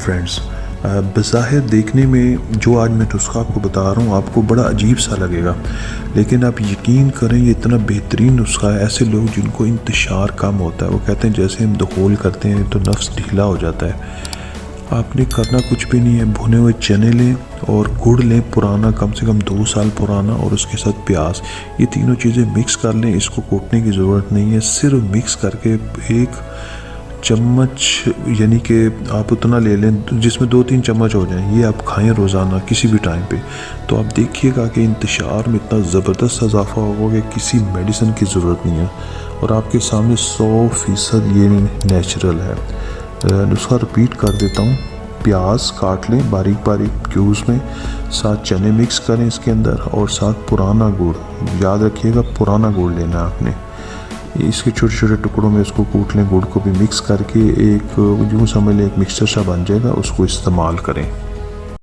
Friends, बज़ाहिर देखने में जो आज मैं नुस्खा आपको बता रहा हूँ आपको बड़ा अजीब सा लगेगा, लेकिन आप यकीन करें ये इतना बेहतरीन नुस्खा है। ऐसे लोग जिनको इंतशार कम होता है वो कहते हैं जैसे हम दखोल करते हैं तो नफ्स ढीला हो जाता है। आपने करना कुछ भी नहीं है, भुने हुए चने लें और गुड़ लें पुराना, कम से कम 2 साल पुराना, और उसके साथ प्याज, ये तीनों चीज़ें मिक्स कर लें। इसको कूटने की ज़रूरत नहीं है, सिर्फ मिक्स करके एक चम्मच, यानी कि आप उतना ले लें जिसमें 2-3 चम्मच हो जाएं, ये आप खाएं रोज़ाना किसी भी टाइम पे, तो आप देखिएगा कि इंतशार में इतना ज़बरदस्त इजाफा होगा कि किसी मेडिसिन की ज़रूरत नहीं है और आपके सामने 100% ये नेचुरल है। नुस्खा रिपीट कर देता हूँ। प्याज काट लें बारीक बारीक क्यूब्स में, साथ चने मिक्स करें इसके अंदर, और साथ पुराना गुड़, याद रखिएगा पुराना गुड़ लेना है आपने। इसके छोटे छोटे टुकड़ों में इसको कूट लें, गुड़ को भी मिक्स करके एक यूँ समझ लें एक मिक्सचर सा बन जाएगा, उसको इस्तेमाल करें।